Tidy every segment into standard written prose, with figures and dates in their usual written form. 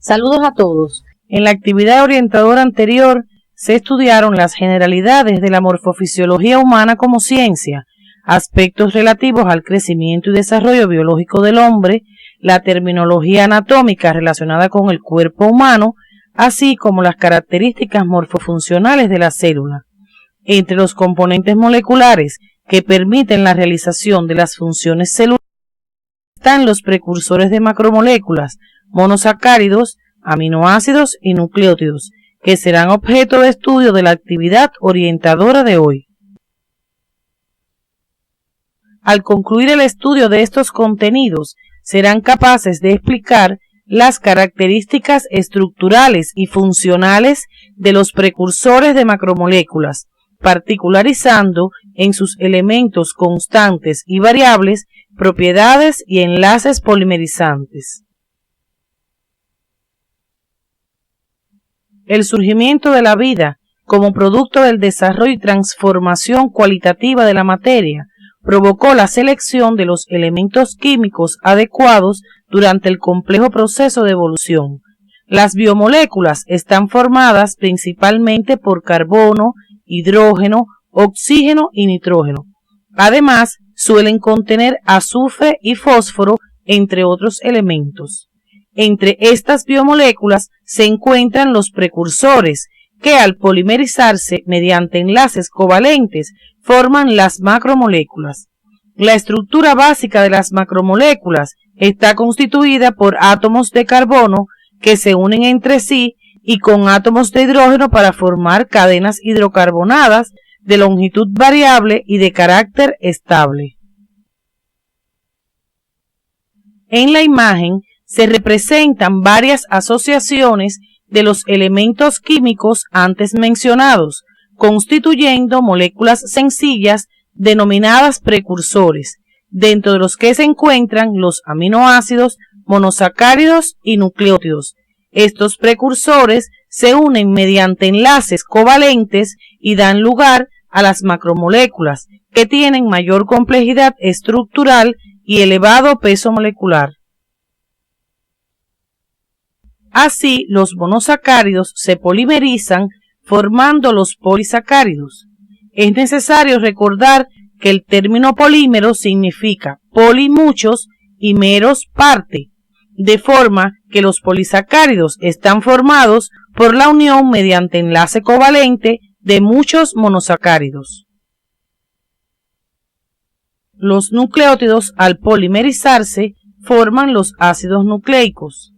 Saludos a todos. En la actividad orientadora anterior se estudiaron las generalidades de la morfofisiología humana como ciencia, aspectos relativos al crecimiento y desarrollo biológico del hombre, la terminología anatómica relacionada con el cuerpo humano, así como las características morfofuncionales de la célula. Entre los componentes moleculares que permiten la realización de las funciones celulares están los precursores de macromoléculas, monosacáridos, aminoácidos y nucleótidos, que serán objeto de estudio de la actividad orientadora de hoy. Al concluir el estudio de estos contenidos, serán capaces de explicar las características estructurales y funcionales de los precursores de macromoléculas, particularizando en sus elementos constantes y variables, propiedades y enlaces polimerizantes. El surgimiento de la vida como producto del desarrollo y transformación cualitativa de la materia provocó la selección de los elementos químicos adecuados durante el complejo proceso de evolución. Las biomoléculas están formadas principalmente por carbono, hidrógeno, oxígeno y nitrógeno. Además, suelen contener azufre y fósforo, entre otros elementos. Entre estas biomoléculas se encuentran los precursores, que al polimerizarse mediante enlaces covalentes forman las macromoléculas. La estructura básica de las macromoléculas está constituida por átomos de carbono que se unen entre sí y con átomos de hidrógeno para formar cadenas hidrocarbonadas de longitud variable y de carácter estable. En la imagen se representan varias asociaciones de los elementos químicos antes mencionados, constituyendo moléculas sencillas denominadas precursores, dentro de los que se encuentran los aminoácidos, monosacáridos y nucleótidos. Estos precursores se unen mediante enlaces covalentes y dan lugar a las macromoléculas, que tienen mayor complejidad estructural y elevado peso molecular. Así, los monosacáridos se polimerizan formando los polisacáridos. Es necesario recordar que el término polímero significa poli muchos y meros parte, de forma que los polisacáridos están formados por la unión mediante enlace covalente de muchos monosacáridos. Los nucleótidos, al polimerizarse, forman los ácidos nucleicos,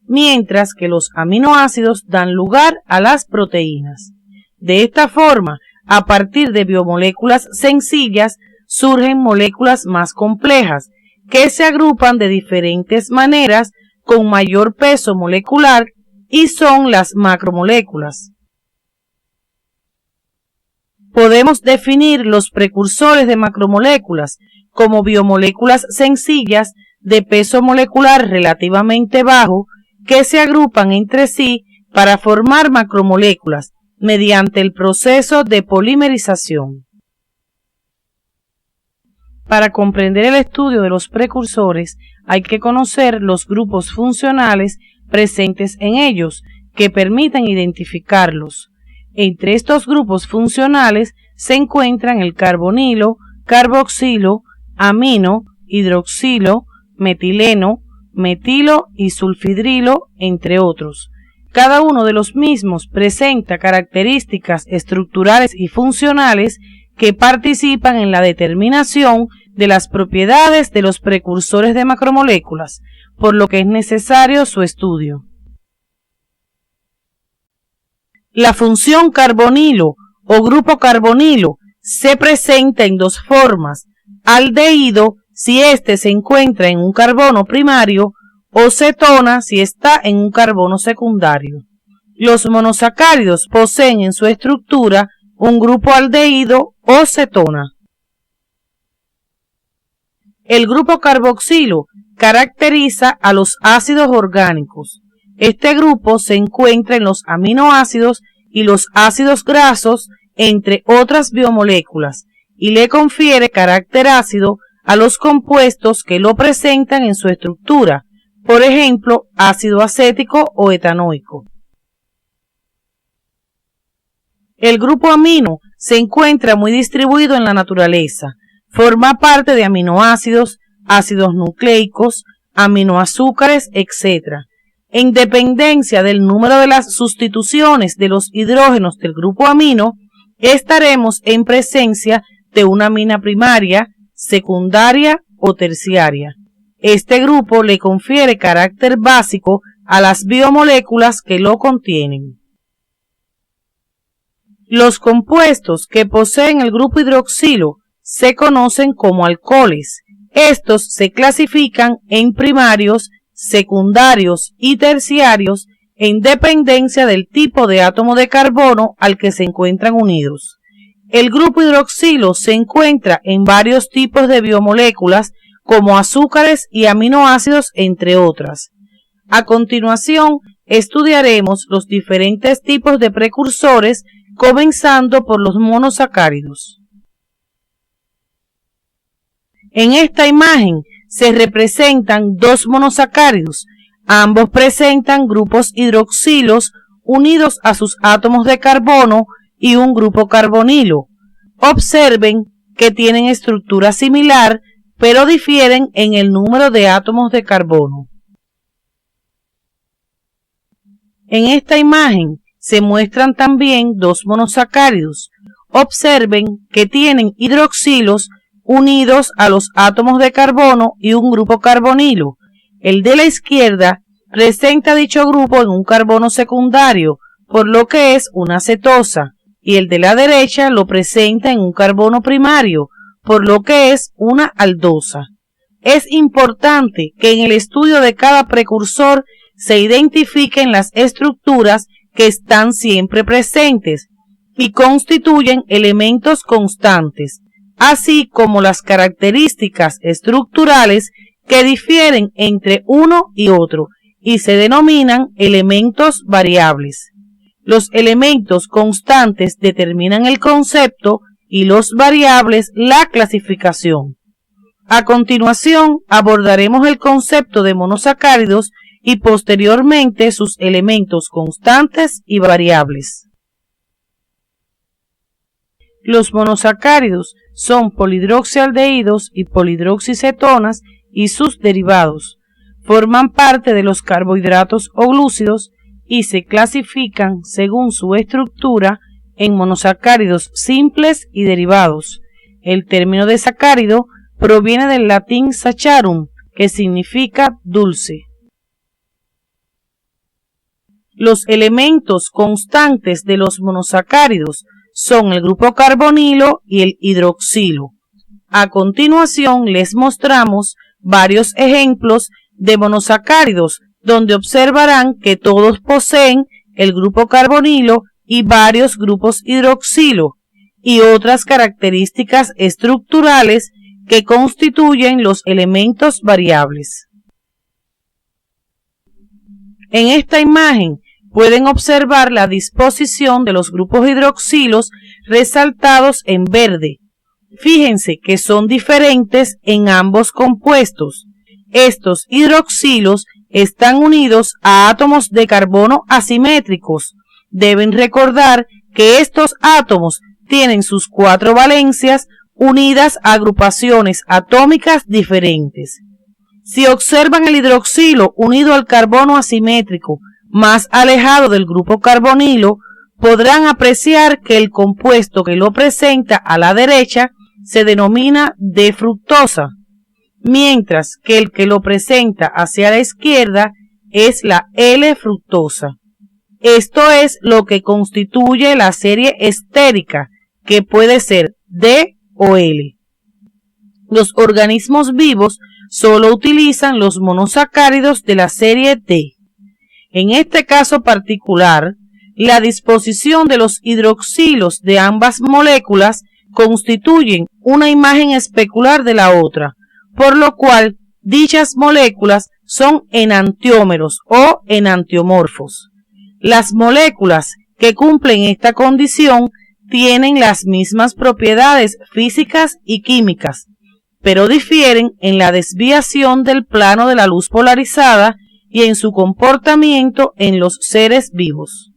mientras que los aminoácidos dan lugar a las proteínas. De esta forma, a partir de biomoléculas sencillas, surgen moléculas más complejas, que se agrupan de diferentes maneras con mayor peso molecular y son las macromoléculas. Podemos definir los precursores de macromoléculas como biomoléculas sencillas de peso molecular relativamente bajo que se agrupan entre sí para formar macromoléculas mediante el proceso de polimerización. Para comprender el estudio de los precursores hay que conocer los grupos funcionales presentes en ellos que permiten identificarlos. Entre estos grupos funcionales se encuentran el carbonilo, carboxilo, amino, hidroxilo, metileno, metilo y sulfidrilo, entre otros. Cada uno de los mismos presenta características estructurales y funcionales que participan en la determinación de las propiedades de los precursores de macromoléculas, por lo que es necesario su estudio. La función carbonilo o grupo carbonilo se presenta en dos formas: aldehído si éste se encuentra en un carbono primario o cetona si está en un carbono secundario. Los monosacáridos poseen en su estructura un grupo aldehído o cetona. El grupo carboxilo caracteriza a los ácidos orgánicos. Este grupo se encuentra en los aminoácidos y los ácidos grasos, entre otras biomoléculas, y le confiere carácter ácido a los compuestos que lo presentan en su estructura, por ejemplo, ácido acético o etanoico. El grupo amino se encuentra muy distribuido en la naturaleza. Forma parte de aminoácidos, ácidos nucleicos, aminoazúcares, etc. En dependencia del número de las sustituciones de los hidrógenos del grupo amino, estaremos en presencia de una amina primaria, secundaria o terciaria. Este grupo le confiere carácter básico a las biomoléculas que lo contienen. Los compuestos que poseen el grupo hidroxilo se conocen como alcoholes. Estos se clasifican en primarios, secundarios y terciarios en dependencia del tipo de átomo de carbono al que se encuentran unidos. El grupo hidroxilo se encuentra en varios tipos de biomoléculas como azúcares y aminoácidos, entre otras. A continuación, estudiaremos los diferentes tipos de precursores, comenzando por los monosacáridos. En esta imagen se representan dos monosacáridos. Ambos presentan grupos hidroxilos unidos a sus átomos de carbono y un grupo carbonilo. Observen que tienen estructura similar, pero difieren en el número de átomos de carbono. En esta imagen se muestran también dos monosacáridos. Observen que tienen hidroxilos unidos a los átomos de carbono y un grupo carbonilo. El de la izquierda presenta dicho grupo en un carbono secundario, por lo que es una cetosa, y el de la derecha lo presenta en un carbono primario, por lo que es una aldosa. Es importante que en el estudio de cada precursor se identifiquen las estructuras que están siempre presentes y constituyen elementos constantes, así como las características estructurales que difieren entre uno y otro y se denominan elementos variables. Los elementos constantes determinan el concepto y los variables la clasificación. A continuación abordaremos el concepto de monosacáridos y posteriormente sus elementos constantes y variables. Los monosacáridos son polihidroxialdehídos y polihidroxicetonas y sus derivados. Forman parte de los carbohidratos o glúcidos y se clasifican según su estructura en monosacáridos simples y derivados. El término de sacárido proviene del latín saccharum, que significa dulce. Los elementos constantes de los monosacáridos son el grupo carbonilo y el hidroxilo. A continuación les mostramos varios ejemplos de monosacáridos donde observarán que todos poseen el grupo carbonilo y varios grupos hidroxilo y otras características estructurales que constituyen los elementos variables. En esta imagen pueden observar la disposición de los grupos hidroxilos resaltados en verde. Fíjense que son diferentes en ambos compuestos. Estos hidroxilos están unidos a átomos de carbono asimétricos. Deben recordar que estos átomos tienen sus 4 valencias unidas a agrupaciones atómicas diferentes. Si observan el hidroxilo unido al carbono asimétrico más alejado del grupo carbonilo, podrán apreciar que el compuesto que lo presenta a la derecha se denomina D-fructosa, mientras que el que lo presenta hacia la izquierda es la L-fructosa. Esto es lo que constituye la serie estérica, que puede ser D o L. Los organismos vivos solo utilizan los monosacáridos de la serie D. En este caso particular, la disposición de los hidroxilos de ambas moléculas constituyen una imagen especular de la otra, por lo cual dichas moléculas son enantiómeros o enantiomorfos. Las moléculas que cumplen esta condición tienen las mismas propiedades físicas y químicas, pero difieren en la desviación del plano de la luz polarizada y en su comportamiento en los seres vivos.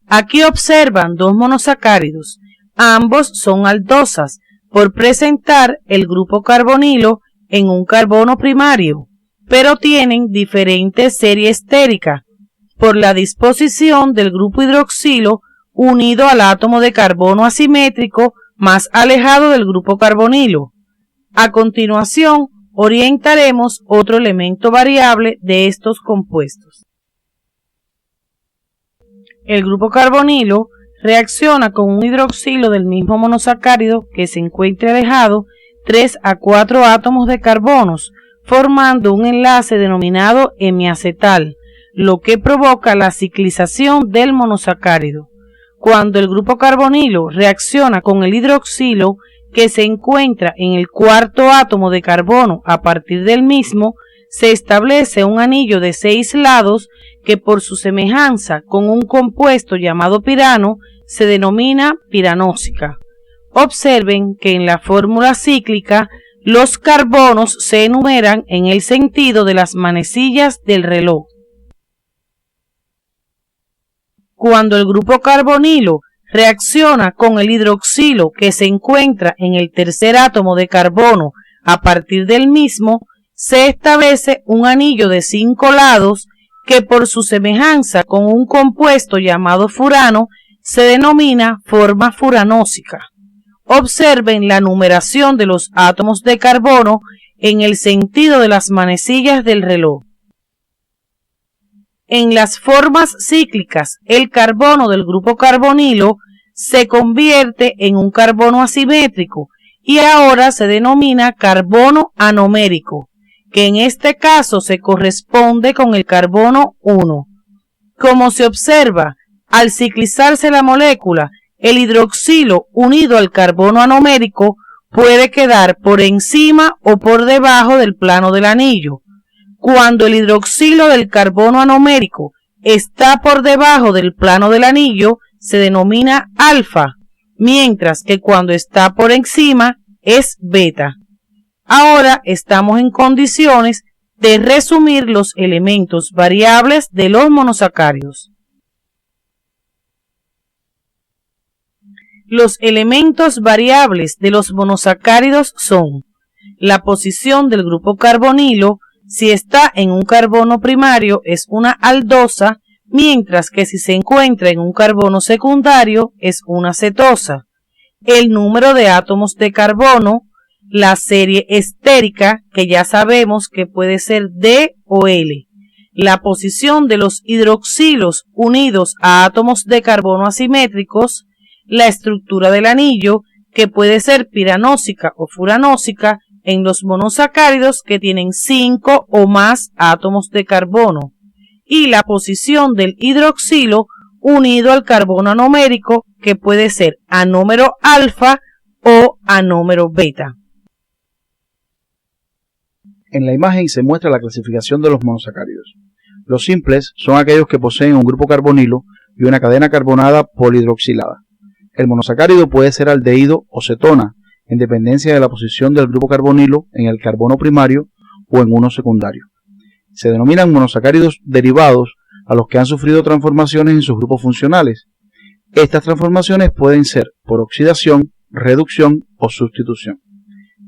Aquí observan dos monosacáridos, ambos son aldosas por presentar el grupo carbonilo en un carbono primario, pero tienen diferente serie estérica por la disposición del grupo hidroxilo unido al átomo de carbono asimétrico más alejado del grupo carbonilo. A continuación, orientaremos otro elemento variable de estos compuestos. El grupo carbonilo reacciona con un hidroxilo del mismo monosacárido que se encuentre alejado 3 a 4 átomos de carbonos, formando un enlace denominado hemiacetal, lo que provoca la ciclización del monosacárido. Cuando el grupo carbonilo reacciona con el hidroxilo que se encuentra en el cuarto átomo de carbono a partir del mismo, se establece un anillo de 6 lados que por su semejanza con un compuesto llamado pirano se denomina piranósica. Observen que en la fórmula cíclica los carbonos se enumeran en el sentido de las manecillas del reloj. Cuando el grupo carbonilo reacciona con el hidroxilo que se encuentra en el tercer átomo de carbono a partir del mismo, se establece un anillo de 5 lados que por su semejanza con un compuesto llamado furano se denomina forma furanósica. Observen la numeración de los átomos de carbono en el sentido de las manecillas del reloj. En las formas cíclicas, el carbono del grupo carbonilo se convierte en un carbono asimétrico y ahora se denomina carbono anomérico, que en este caso se corresponde con el carbono 1. Como se observa, al ciclizarse la molécula, el hidroxilo unido al carbono anomérico puede quedar por encima o por debajo del plano del anillo. Cuando el hidroxilo del carbono anomérico está por debajo del plano del anillo, se denomina alfa, mientras que cuando está por encima es beta. Ahora estamos en condiciones de resumir los elementos variables de los monosacáridos. Los elementos variables de los monosacáridos son la posición del grupo carbonilo. Si está en un carbono primario es una aldosa, mientras que si se encuentra en un carbono secundario es una cetosa. El número de átomos de carbono, la serie estérica, que ya sabemos que puede ser D o L, la posición de los hidroxilos unidos a átomos de carbono asimétricos, la estructura del anillo, que puede ser piranósica o furanósica en los monosacáridos que tienen 5 o más átomos de carbono, y la posición del hidroxilo unido al carbono anomérico, que puede ser anómero alfa o anómero beta. En la imagen se muestra la clasificación de los monosacáridos. Los simples son aquellos que poseen un grupo carbonilo y una cadena carbonada polihidroxilada. El monosacárido puede ser aldehído o cetona, en dependencia de la posición del grupo carbonilo en el carbono primario o en uno secundario. Se denominan monosacáridos derivados a los que han sufrido transformaciones en sus grupos funcionales. Estas transformaciones pueden ser por oxidación, reducción o sustitución.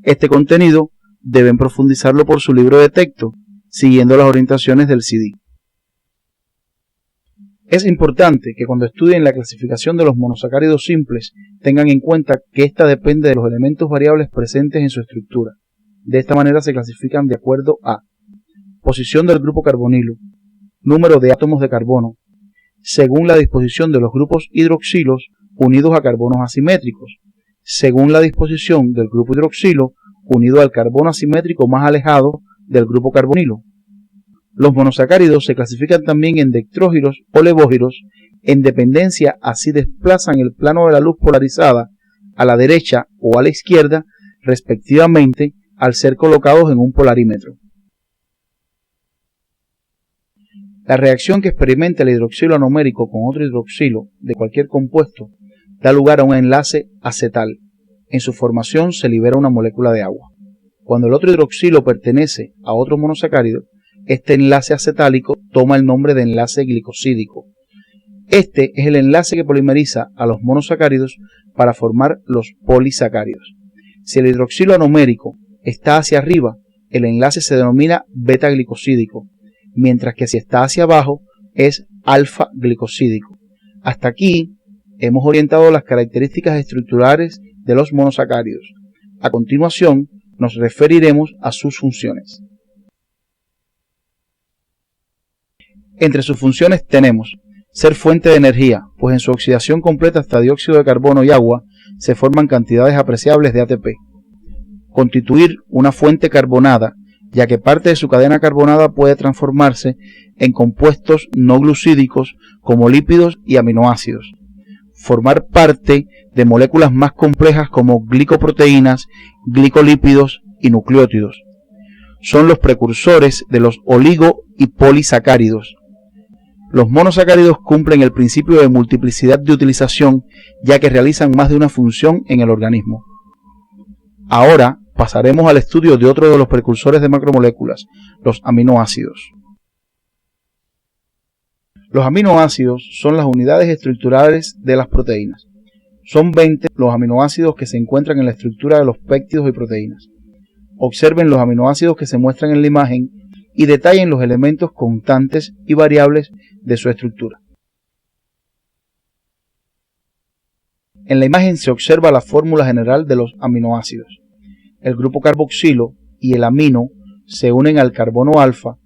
Este contenido deben profundizarlo por su libro de texto, siguiendo las orientaciones del CD. Es importante que cuando estudien la clasificación de los monosacáridos simples tengan en cuenta que ésta depende de los elementos variables presentes en su estructura. De esta manera se clasifican de acuerdo a posición del grupo carbonilo, número de átomos de carbono, según la disposición de los grupos hidroxilos unidos a carbonos asimétricos, según la disposición del grupo hidroxilo unido al carbono asimétrico más alejado del grupo carbonilo. Los monosacáridos se clasifican también en dextrógiros o levógiros en dependencia a si desplazan el plano de la luz polarizada a la derecha o a la izquierda, respectivamente, al ser colocados en un polarímetro. La reacción que experimenta el hidroxilo anomérico con otro hidroxilo de cualquier compuesto da lugar a un enlace acetal. en su formación se libera una molécula de agua. Cuando el otro hidroxilo pertenece a otro monosacárido, este enlace acetálico toma el nombre de enlace glicosídico. Este es el enlace que polimeriza a los monosacáridos para formar los polisacáridos. Si el hidroxilo anomérico está hacia arriba, el enlace se denomina beta-glicosídico, mientras que si está hacia abajo es alfa-glicosídico. Hasta aquí hemos orientado las características estructurales de los monosacáridos. A continuación nos referiremos a sus funciones. Entre sus funciones tenemos ser fuente de energía, pues en su oxidación completa hasta dióxido de carbono y agua se forman cantidades apreciables de ATP. Constituir una fuente carbonada, ya que parte de su cadena carbonada puede transformarse en compuestos no glucídicos como lípidos y aminoácidos. Formar parte de moléculas más complejas como glicoproteínas, glicolípidos y nucleótidos. Son los precursores de los oligo y polisacáridos. Los monosacáridos cumplen el principio de multiplicidad de utilización, ya que realizan más de una función en el organismo. Ahora pasaremos al estudio de otro de los precursores de macromoléculas, los aminoácidos. Los aminoácidos son las unidades estructurales de las proteínas. Son 20 los aminoácidos que se encuentran en la estructura de los péptidos y proteínas. Observen los aminoácidos que se muestran en la imagen y detallen los elementos constantes y variables de su estructura. En la imagen se observa la fórmula general de los aminoácidos. El grupo carboxilo y el amino se unen al carbono alfa,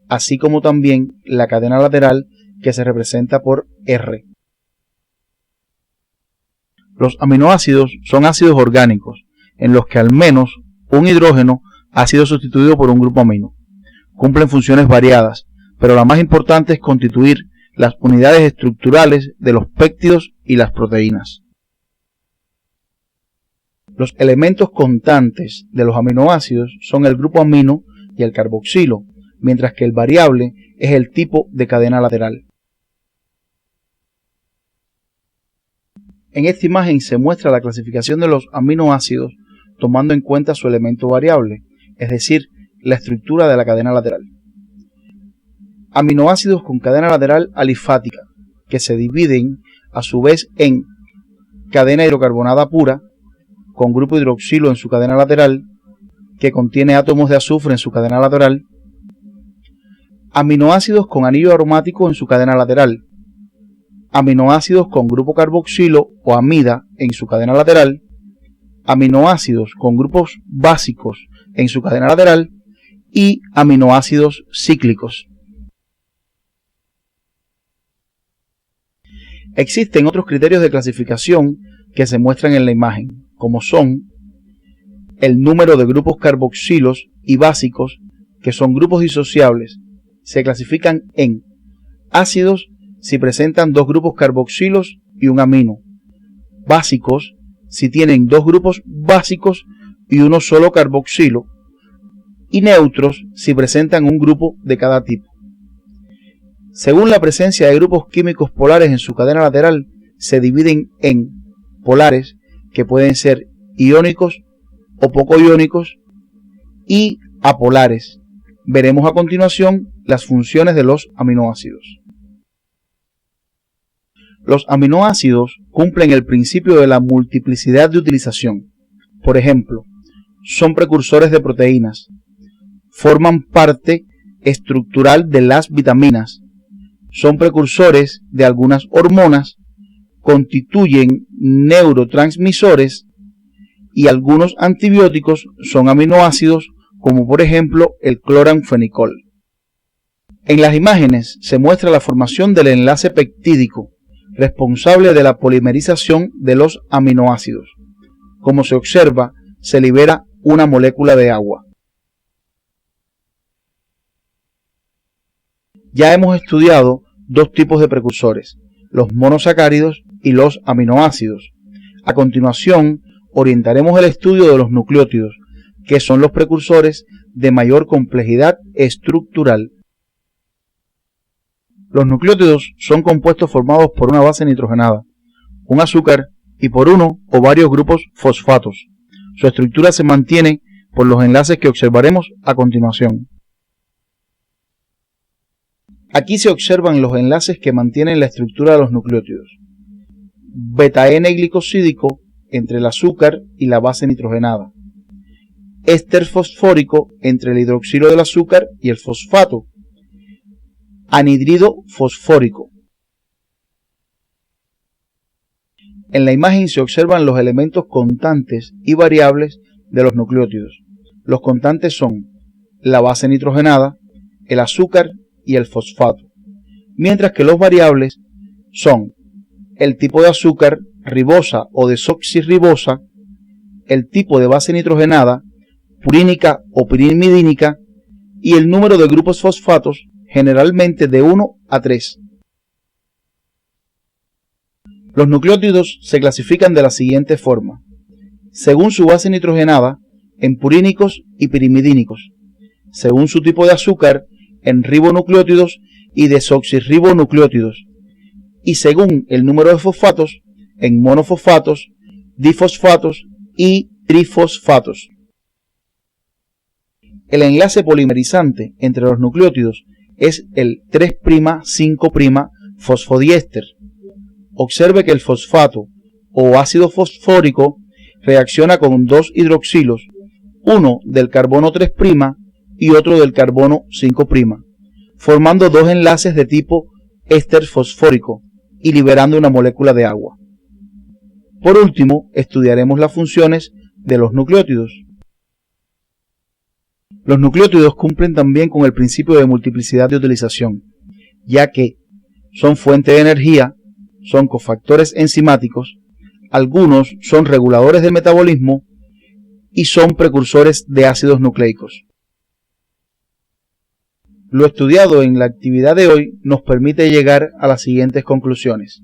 así como también la cadena lateral que se representa por R. Los aminoácidos son ácidos orgánicos, en los que al menos un hidrógeno ha sido sustituido por un grupo amino. Cumplen funciones variadas, pero la más importante es constituir las unidades estructurales de los péptidos y las proteínas. Los elementos constantes de los aminoácidos son el grupo amino y el carboxilo, mientras que el variable es el tipo de cadena lateral. En esta imagen se muestra la clasificación de los aminoácidos tomando en cuenta su elemento variable, es decir, la estructura de la cadena lateral. Aminoácidos con cadena lateral alifática, que se dividen a su vez en cadena hidrocarbonada pura, con grupo hidroxilo en su cadena lateral, que contiene átomos de azufre en su cadena lateral, aminoácidos con anillo aromático en su cadena lateral, aminoácidos con grupo carboxilo o amida en su cadena lateral, aminoácidos con grupos básicos en su cadena lateral y aminoácidos cíclicos. Existen otros criterios de clasificación que se muestran en la imagen, como son el número de grupos carboxilos y básicos, que son grupos disociables. Se clasifican en ácidos si presentan dos grupos carboxilos y un amino, básicos si tienen dos grupos básicos y uno solo carboxilo, y neutros si presentan un grupo de cada tipo. Según la presencia de grupos químicos polares en su cadena lateral, se dividen en polares, que pueden ser iónicos o poco iónicos, y apolares. Veremos a continuación las funciones de los aminoácidos. Los aminoácidos cumplen el principio de la multiplicidad de utilización. Por ejemplo, son precursores de proteínas, forman parte estructural de las vitaminas, son precursores de algunas hormonas, constituyen neurotransmisores y algunos antibióticos son aminoácidos, como por ejemplo el cloranfenicol. En las imágenes se muestra la formación del enlace peptídico, responsable de la polimerización de los aminoácidos. Como se observa, se libera una molécula de agua. Ya hemos estudiado dos tipos de precursores, los monosacáridos y los aminoácidos. A continuación, orientaremos el estudio de los nucleótidos, que son los precursores de mayor complejidad estructural. Los nucleótidos son compuestos formados por una base nitrogenada, un azúcar y por uno o varios grupos fosfatos. Su estructura se mantiene por los enlaces que observaremos a continuación. Aquí se observan los enlaces que mantienen la estructura de los nucleótidos. Beta-N-glicosídico entre el azúcar y la base nitrogenada. Éster fosfórico entre el hidroxilo del azúcar y el fosfato. Anhidrido fosfórico. En la imagen se observan los elementos constantes y variables de los nucleótidos. Los constantes son la base nitrogenada, el azúcar y el fosfato, mientras que los variables son el tipo de azúcar, ribosa o desoxirribosa, el tipo de base nitrogenada, purínica o pirimidínica, y el número de grupos fosfatos, generalmente de 1 a 3. Los nucleótidos se clasifican de la siguiente forma: según su base nitrogenada, en purínicos y pirimidínicos; según su tipo de azúcar, en ribonucleótidos y desoxirribonucleótidos; y según el número de fosfatos, en monofosfatos, difosfatos y trifosfatos. El enlace polimerizante entre los nucleótidos es el 3'5' fosfodiéster. Observe que el fosfato o ácido fosfórico reacciona con dos hidroxilos, uno del carbono 3' y otro del carbono 5', formando dos enlaces de tipo éster fosfórico y liberando una molécula de agua. Por último, estudiaremos las funciones de los nucleótidos. Los nucleótidos cumplen también con el principio de multiplicidad de utilización, ya que son fuente de energía, son cofactores enzimáticos, algunos son reguladores del metabolismo y son precursores de ácidos nucleicos. Lo estudiado en la actividad de hoy nos permite llegar a las siguientes conclusiones.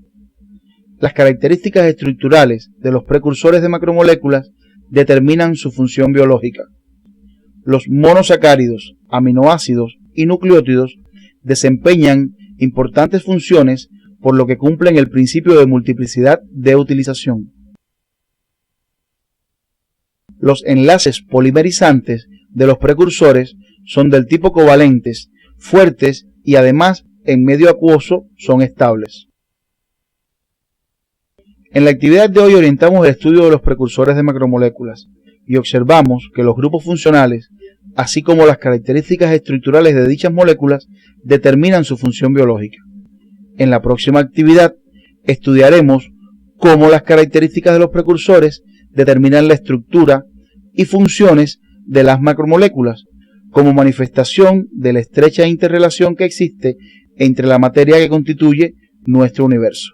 Las características estructurales de los precursores de macromoléculas determinan su función biológica. Los monosacáridos, aminoácidos y nucleótidos desempeñan importantes funciones, por lo que cumplen el principio de multiplicidad de utilización. Los enlaces polimerizantes de los precursores son del tipo covalentes, fuertes y además en medio acuoso son estables. En la actividad de hoy orientamos el estudio de los precursores de macromoléculas y observamos que los grupos funcionales, así como las características estructurales de dichas moléculas, determinan su función biológica. En la próxima actividad estudiaremos cómo las características de los precursores determinan la estructura y funciones de las macromoléculas, como manifestación de la estrecha interrelación que existe entre la materia que constituye nuestro universo.